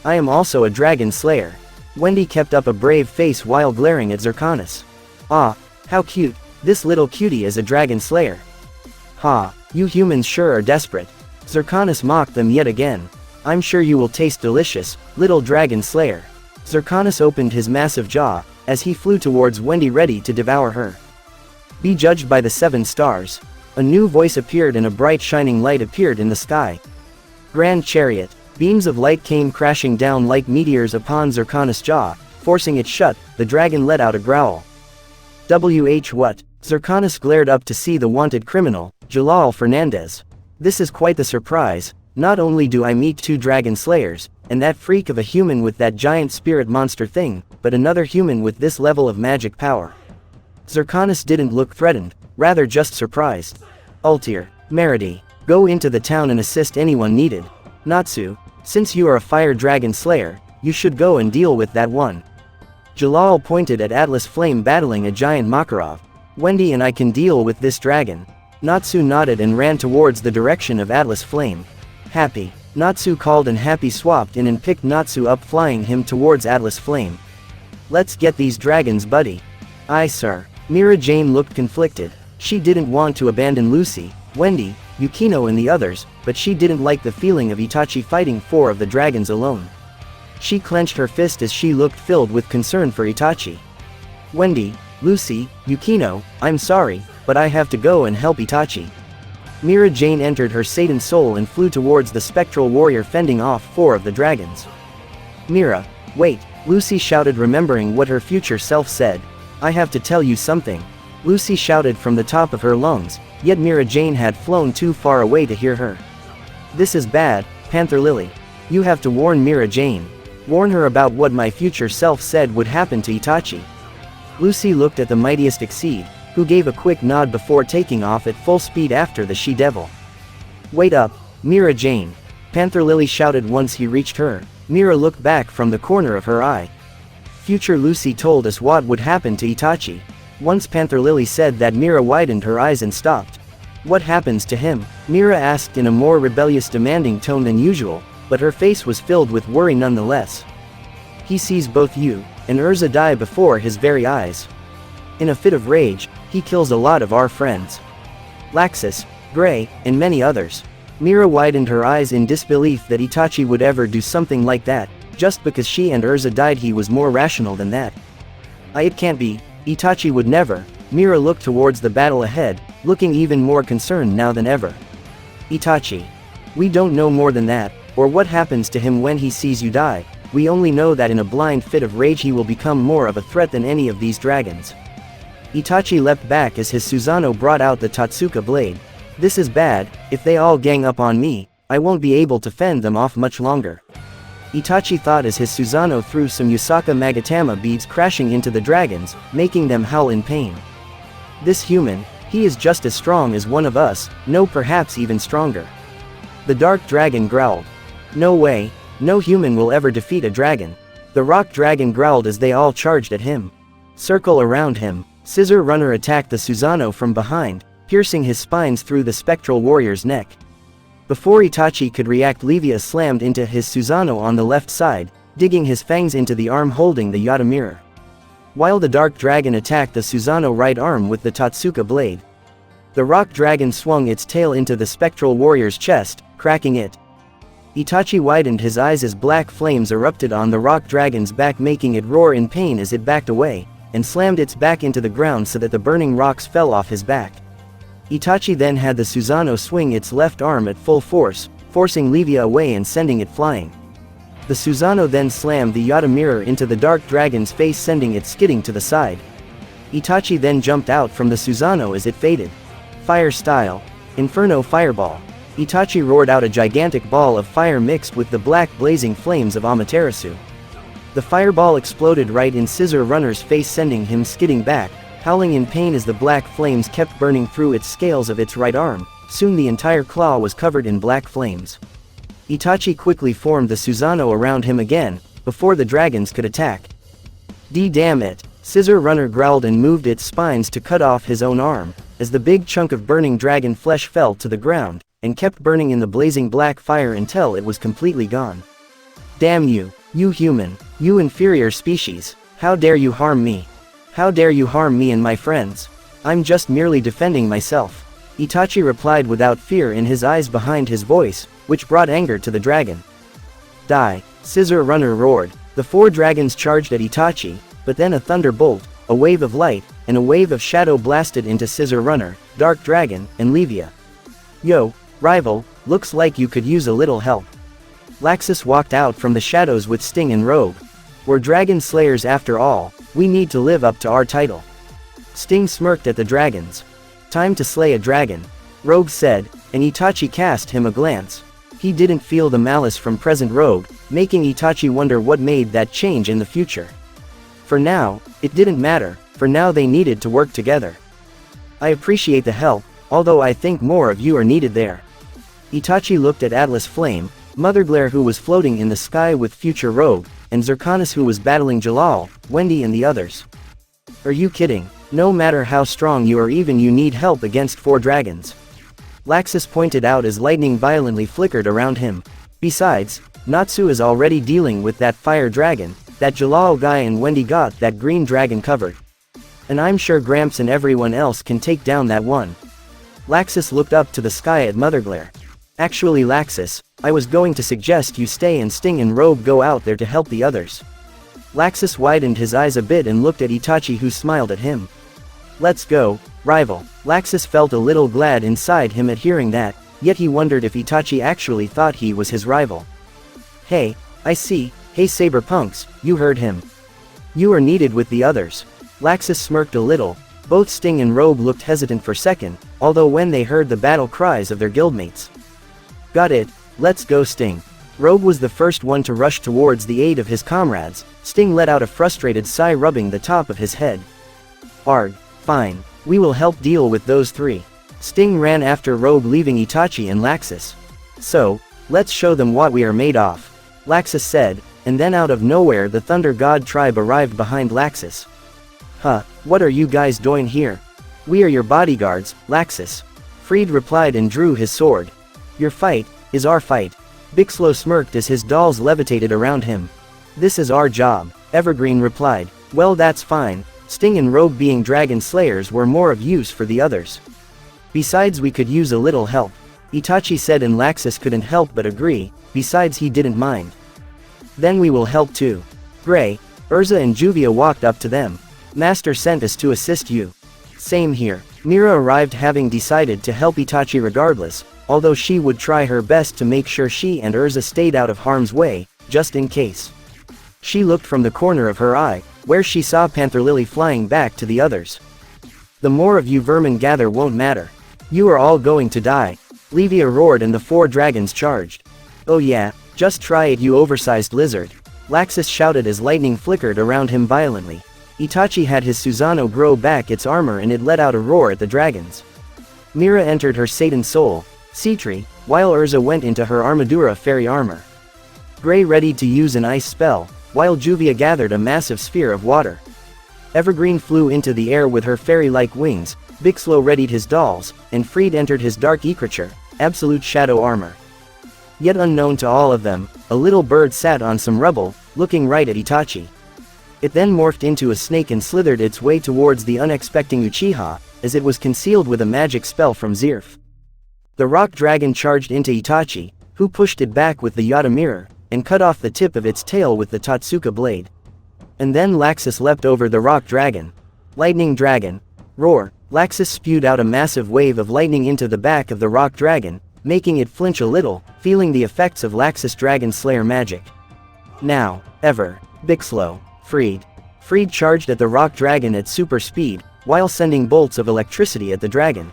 A: I am also a dragon slayer. Wendy kept up a brave face while glaring at Zirconis. Ah, how cute, this little cutie is a dragon slayer. Ha, you humans sure are desperate. Zirconis mocked them yet again. I'm sure you will taste delicious, little dragon slayer. Zirconis opened his massive jaw, as he flew towards Wendy ready to devour her. Be judged by the 7 stars. A new voice appeared and a bright shining light appeared in the sky. Grand Chariot. Beams of light came crashing down like meteors upon Zirconis' jaw, forcing it shut. The dragon let out a growl. What? Zirconis glared up to see the wanted criminal, Jalal Fernandez. This is quite the surprise. Not only do I meet 2 dragon slayers, and that freak of a human with that giant spirit monster thing, but another human with this level of magic power. Zirconis didn't look threatened, rather just surprised. Altair, Merity, go into the town and assist anyone needed. Natsu, since you are a fire dragon slayer, you should go and deal with that one. Jalal pointed at Atlas Flame battling a giant Makarov. Wendy and I can deal with this dragon. Natsu nodded and ran towards the direction of Atlas Flame. Happy. Natsu called and Happy swapped in and picked Natsu up, flying him towards Atlas Flame. Let's get these dragons, buddy. Aye sir. Mira Jane looked conflicted. She didn't want to abandon Lucy, Wendy, Yukino and the others, but she didn't like the feeling of Itachi fighting 4 of the dragons alone. She clenched her fist as she looked filled with concern for Itachi. Wendy, Lucy, Yukino, I'm sorry, but I have to go and help Itachi. Mira Jane entered her Satan soul and flew towards the spectral warrior, fending off 4 of the dragons. Mira, wait, Lucy shouted, remembering what her future self said. I have to tell you something. Lucy shouted from the top of her lungs, yet Mira Jane had flown too far away to hear her. This is bad, Panther Lily. You have to warn Mira Jane. Warn her about what my future self said would happen to Itachi. Lucy looked at the mightiest Exceed, who gave a quick nod before taking off at full speed after the she-devil. Wait up, Mira Jane. Panther Lily shouted once he reached her. Mira looked back from the corner of her eye. Future Lucy told us what would happen to Itachi. Once Panther Lily said that, Mira widened her eyes and stopped. What happens to him? Mira asked in a more rebellious, demanding tone than usual, but her face was filled with worry nonetheless. He sees both you and Urza die before his very eyes. In a fit of rage, he kills a lot of our friends. Laxus, Gray, and many others. Mira widened her eyes in disbelief that Itachi would ever do something like that. Just because she and Urza died, he was more rational than that. It can't be. Itachi would never. Mira looked towards the battle ahead, looking even more concerned now than ever. Itachi. We don't know more than that, or what happens to him when he sees you die. We only know that in a blind fit of rage he will become more of a threat than any of these dragons. Itachi leapt back as his Susanoo brought out the Tatsuka blade. This is bad. If they all gang up on me, I won't be able to fend them off much longer. Itachi thought as his Susanoo threw some Yusaka Magatama beads crashing into the dragons, making them howl in pain. This human, he is just as strong as one of us, no, perhaps even stronger. The dark dragon growled. No way, no human will ever defeat a dragon. The rock dragon growled as they all charged at him. Circle around him, Scissor Runner attacked the Susanoo from behind, piercing his spines through the spectral warrior's neck. Before Itachi could react, Leviah slammed into his Susanoo on the left side, digging his fangs into the arm holding the Yata mirror. While the dark dragon attacked the Susanoo right arm with the Totsuka blade. The rock dragon swung its tail into the spectral warrior's chest, cracking it. Itachi widened his eyes as black flames erupted on the rock dragon's back, making it roar in pain as it backed away, and slammed its back into the ground so that the burning rocks fell off his back. Itachi then had the Susanoo swing its left arm at full force, forcing Leviah away and sending it flying. The Susanoo then slammed the Yata mirror into the dark dragon's face, sending it skidding to the side. Itachi then jumped out from the Susanoo as it faded. Fire style. Inferno Fireball. Itachi roared out a gigantic ball of fire mixed with the black blazing flames of Amaterasu. The fireball exploded right in Scissor Runner's face, sending him skidding back, howling in pain as the black flames kept burning through its scales of its right arm. Soon the entire claw was covered in black flames. Itachi quickly formed the Susanoo around him again, before the dragons could attack. Damn it! Scissor Runner growled and moved its spines to cut off his own arm, as the big chunk of burning dragon flesh fell to the ground, and kept burning in the blazing black fire until it was completely gone. Damn you, you human, you inferior species, how dare you harm me? How dare you harm me and my friends? I'm just merely defending myself. Itachi replied without fear in his eyes behind his voice, which brought anger to the dragon. Die! Scissor Runner roared. The four dragons charged at Itachi, but then a thunderbolt, a wave of light, and a wave of shadow blasted into Scissor Runner, Dark Dragon, and Leviah. Yo, rival, looks like you could use a little help. Laxus walked out from the shadows with Sting and Rogue. We're dragon slayers after all, we need to live up to our title. Sting smirked at the dragons. Time to slay a dragon, Rogue said, and Itachi cast him a glance. He didn't feel the malice from present Rogue, making Itachi wonder what made that change in the future. For now, it didn't matter, for now they needed to work together. I appreciate the help, although I think more of you are needed there. Itachi looked at Atlas Flame, Mother Glare who was floating in the sky with future Rogue, and Zirconis who was battling Jalal, Wendy and the others. Are you kidding? No matter how strong you are, even you need help against four dragons. Laxus pointed out as lightning violently flickered around him. Besides, Natsu is already dealing with that fire dragon, that Jalal guy, and Wendy got that green dragon covered. And I'm sure Gramps and everyone else can take down that one. Laxus looked up to the sky at Mother Glare. Actually Laxus, I was going to suggest you stay and Sting and Rogue go out there to help the others. Laxus widened his eyes a bit and looked at Itachi, who smiled at him. Let's go, rival. Laxus felt a little glad inside him at hearing that, yet he wondered if Itachi actually thought he was his rival. Hey, I see, hey Saber Punks, you heard him. You are needed with the others. Laxus smirked a little. Both Sting and Rogue looked hesitant for a second, although when they heard the battle cries of their guildmates. Got it, let's go Sting. Rogue was the first one to rush towards the aid of his comrades. Sting let out a frustrated sigh, rubbing the top of his head. Arg, fine, we will help deal with those three. Sting ran after Rogue, leaving Itachi and Laxus. So, let's show them what we are made of, Laxus said, and then out of nowhere the Thunder God tribe arrived behind Laxus. Huh, what are you guys doing here? We are your bodyguards, Laxus. Freed replied and drew his sword. Your fight is our fight. Bixlo smirked as his dolls levitated around him. This is our job, Evergreen replied. Well, that's fine. Sting and Rogue, being dragon slayers, were more of use for the others. Besides, we could use a little help, Itachi said, and Laxus couldn't help but agree. Besides, he didn't mind. Then we will help too. Gray, Urza and Juvia walked up to them. Master sent us to assist you. Same here. Mira arrived, having decided to help Itachi regardless, although she would try her best to make sure she and Urza stayed out of harm's way, just in case. She looked from the corner of her eye, where she saw Panther Lily flying back to the others. The more of you vermin gather won't matter. You are all going to die. Livia roared and the 4 dragons charged. "Oh yeah, just try it, you oversized lizard," Laxus shouted as lightning flickered around him violently. Itachi had his Susanoo grow back its armor and it let out a roar at the dragons. Mira entered her Satan soul, Citri, while Urza went into her Armadura fairy armor. Gray readied to use an ice spell, while Juvia gathered a massive sphere of water. Evergreen flew into the air with her fairy-like wings, Bixlow readied his dolls, and Freed entered his dark Ecrature, absolute shadow armor. Yet unknown to all of them, a little bird sat on some rubble, looking right at Itachi. It then morphed into a snake and slithered its way towards the unexpecting Uchiha, as it was concealed with a magic spell from Zirf. The rock dragon charged into Itachi, who pushed it back with the Yata mirror, and cut off the tip of its tail with the Totsuka blade. And then Laxus leapt over the rock dragon. Lightning dragon. Roar. Laxus spewed out a massive wave of lightning into the back of the rock dragon, making it flinch a little, feeling the effects of Laxus Dragon Slayer magic. Now, ever. Bixlow. Freed. Freed charged at the rock dragon at super speed, while sending bolts of electricity at the dragon.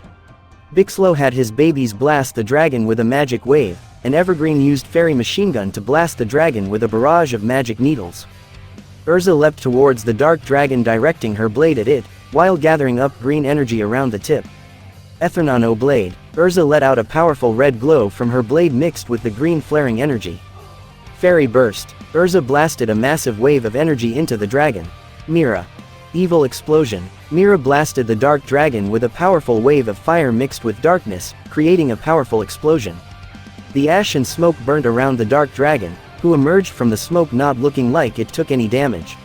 A: Bixlow had his babies blast the dragon with a magic wave, and Evergreen used fairy machine gun to blast the dragon with a barrage of magic needles. Urza leapt towards the dark dragon directing her blade at it, while gathering up green energy around the tip. Ethernano blade. Urza let out a powerful red glow from her blade mixed with the green flaring energy. Fairy burst. Urza blasted a massive wave of energy into the dragon. Mira. Evil explosion. Mira blasted the dark dragon with a powerful wave of fire mixed with darkness, creating a powerful explosion. The ash and smoke burnt around the dark dragon, who emerged from the smoke not looking like it took any damage.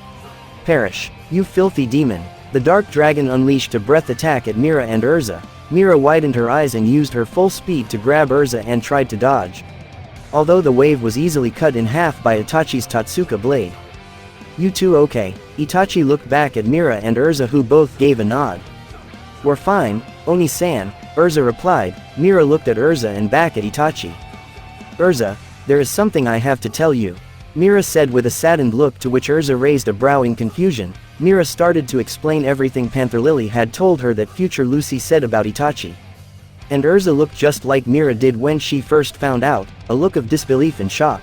A: Perish, you filthy demon. The dark dragon unleashed a breath attack at Mira and Urza. Mira widened her eyes and used her full speed to grab Urza and tried to dodge. Although the wave was easily cut in half by Itachi's Totsuka blade. "You two okay?" Itachi looked back at Mira and Urza, who both gave a nod. "We're fine, Oni-san," Urza replied. Mira looked at Urza and back at Itachi. "Urza, there is something I have to tell you," Mira said with a saddened look, to which Urza raised a brow in confusion. Mira started to explain everything Panther Lily had told her that future Lucy said about Itachi. And Urza looked just like Mira did when she first found out, a look of disbelief and shock.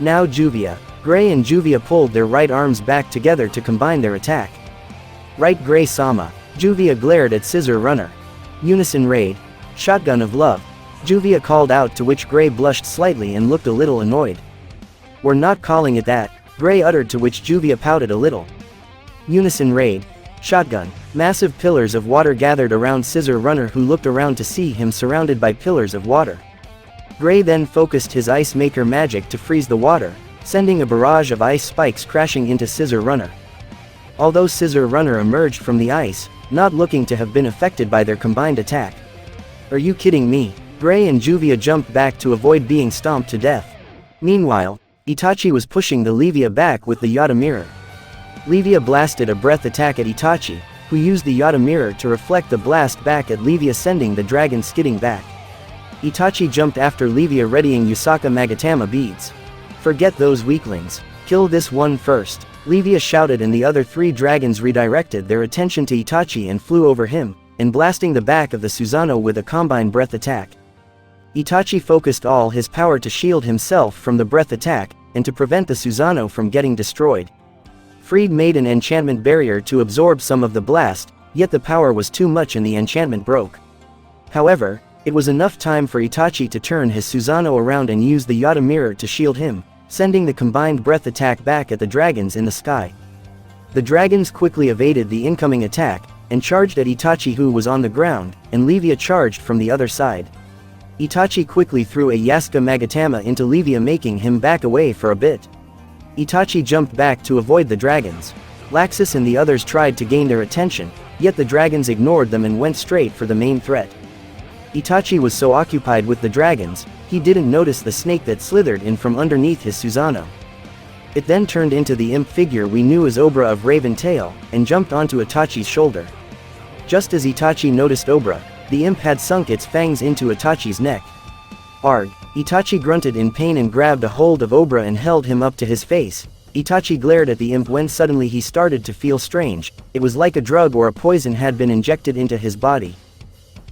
A: Now Juvia. Gray and Juvia pulled their right arms back together to combine their attack. Right, Gray-sama. Juvia glared at Scissor Runner. Unison raid. Shotgun of love. Juvia called out, to which Gray blushed slightly and looked a little annoyed. "We're not calling it that," Gray uttered, to which Juvia pouted a little. Unison raid. Shotgun. Massive pillars of water gathered around Scissor Runner, who looked around to see him surrounded by pillars of water. Gray then focused his Ice Maker magic to freeze the water, sending a barrage of ice spikes crashing into Scissor Runner. Although Scissor Runner emerged from the ice, not looking to have been affected by their combined attack. "Are you kidding me?" Gray and Juvia jumped back to avoid being stomped to death. Meanwhile, Itachi was pushing the Livia back with the Yata mirror. Livia blasted a breath attack at Itachi, who used the Yata mirror to reflect the blast back at Livia, sending the dragon skidding back. Itachi jumped after Livia, readying Yusaka Magatama beads. "Forget those weaklings. Kill this one first," Livia shouted, and the other 3 dragons redirected their attention to Itachi and flew over him, and blasting the back of the Susanoo with a combined breath attack. Itachi focused all his power to shield himself from the breath attack, and to prevent the Susanoo from getting destroyed. Freed made an enchantment barrier to absorb some of the blast, yet the power was too much and the enchantment broke. However, it was enough time for Itachi to turn his Susanoo around and use the Yata mirror to shield him, sending the combined breath attack back at the dragons in the sky. The dragons quickly evaded the incoming attack, and charged at Itachi, who was on the ground, and Livia charged from the other side. Itachi quickly threw a Yasuka Magatama into Livia, making him back away for a bit. Itachi jumped back to avoid the dragons. Laxus and the others tried to gain their attention, yet the dragons ignored them and went straight for the main threat. Itachi was so occupied with the dragons, he didn't notice the snake that slithered in from underneath his Susanoo. It then turned into the imp figure we knew as Obra of Raven Tail, and jumped onto Itachi's shoulder. Just as Itachi noticed Obra, the imp had sunk its fangs into Itachi's neck. "Arg!" Itachi grunted in pain and grabbed a hold of Obra and held him up to his face. Itachi glared at the imp when suddenly he started to feel strange. It was like a drug or a poison had been injected into his body.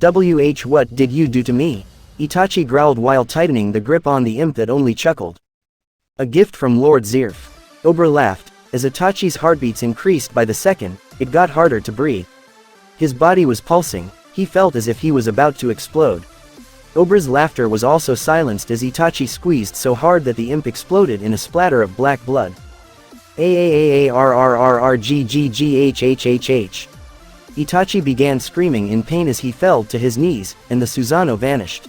A: "What did you do to me?" Itachi growled while tightening the grip on the imp that only chuckled. A gift from Lord Zirf. Obra laughed. As Itachi's heartbeats increased by the second, it got harder to breathe. His body was pulsing, he felt as if he was about to explode. Obra's laughter was also silenced as Itachi squeezed so hard that the imp exploded in a splatter of black blood. Aaarrrggghhhh. Itachi began screaming in pain as he fell to his knees, and the Susanoo vanished.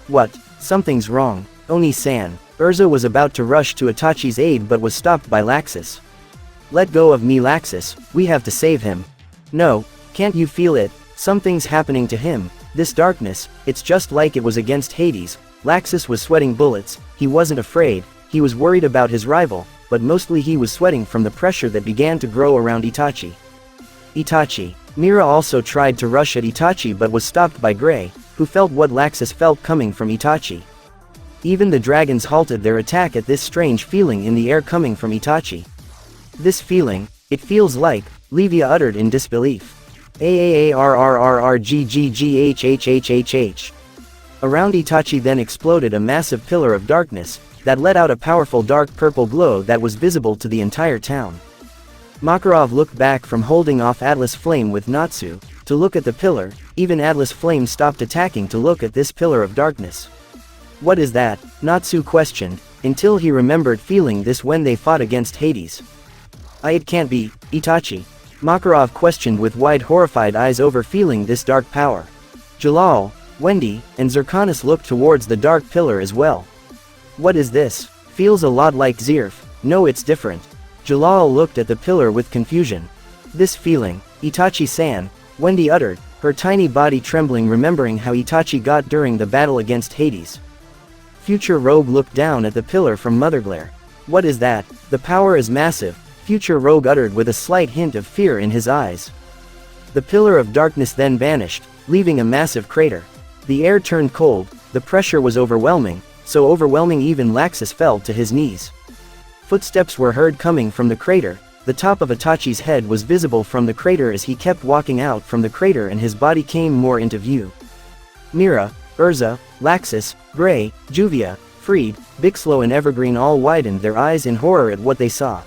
A: What? Something's wrong. Oni-san. Urza was about to rush to Itachi's aid but was stopped by Laxus. Let go of me, Laxus, we have to save him. No, can't you feel it? Something's happening to him. This darkness, it's just like it was against Hades. Laxus was sweating bullets. He wasn't afraid, he was worried about his rival, but mostly he was sweating from the pressure that began to grow around Itachi. Itachi. Mira also tried to rush at Itachi but was stopped by Gray, who felt what Laxus felt coming from Itachi. Even the dragons halted their attack at this strange feeling in the air coming from Itachi. This feeling, it feels like, Levia uttered in disbelief. Aaarrrggghhhh. Around Itachi then exploded a massive pillar of darkness, that let out a powerful dark purple glow that was visible to the entire town. Makarov looked back from holding off Atlas Flame with Natsu, to look at the pillar. Even Atlas Flame stopped attacking to look at this pillar of darkness. What is that? Natsu questioned, until he remembered feeling this when they fought against Hades. It can't be, Itachi. Makarov questioned with wide horrified eyes over feeling this dark power. Jalal, Wendy, and Zirconis looked towards the dark pillar as well. What is this? Feels a lot like Zirf. No, it's different. Jalal looked at the pillar with confusion. This feeling, Itachi-san, Wendy uttered, her tiny body trembling remembering how Itachi got during the battle against Hades. Future Rogue looked down at the pillar from Motherglare. What is that? The power is massive, Future Rogue uttered with a slight hint of fear in his eyes. The pillar of darkness then vanished, leaving a massive crater. The air turned cold, the pressure was overwhelming, so overwhelming even Laxus fell to his knees. Footsteps were heard coming from the crater. The top of Itachi's head was visible from the crater as he kept walking out from the crater and his body came more into view. Mira, Urza, Laxus, Gray, Juvia, Freed, Bixlo and Evergreen all widened their eyes in horror at what they saw.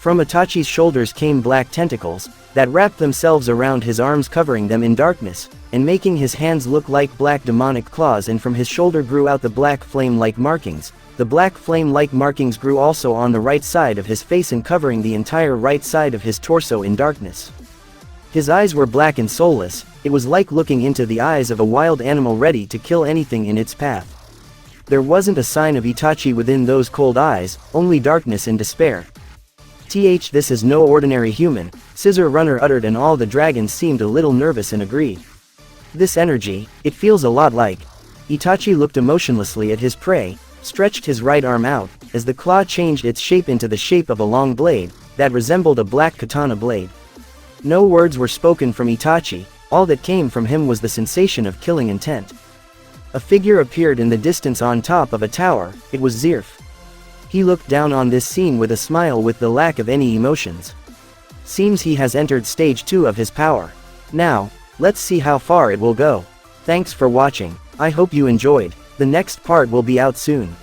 A: From Itachi's shoulders came black tentacles, that wrapped themselves around his arms covering them in darkness, and making his hands look like black demonic claws, and from his shoulder grew out the black flame-like markings. The black flame-like markings grew also on the right side of his face and covering the entire right side of his torso in darkness. His eyes were black and soulless, it was like looking into the eyes of a wild animal ready to kill anything in its path. There wasn't a sign of Itachi within those cold eyes, only darkness and despair. This is no ordinary human, Scissor Runner uttered, and all the dragons seemed a little nervous and agreed. This energy, it feels a lot like. Itachi looked emotionlessly at his prey, stretched his right arm out, as the claw changed its shape into the shape of a long blade, that resembled a black katana blade. No words were spoken from Itachi, all that came from him was the sensation of killing intent. A figure appeared in the distance on top of a tower, it was Zirf. He looked down on this scene with a smile with the lack of any emotions. Seems he has entered stage 2 of his power. Now, let's see how far it will go. Thanks for watching, I hope you enjoyed. The next part will be out soon.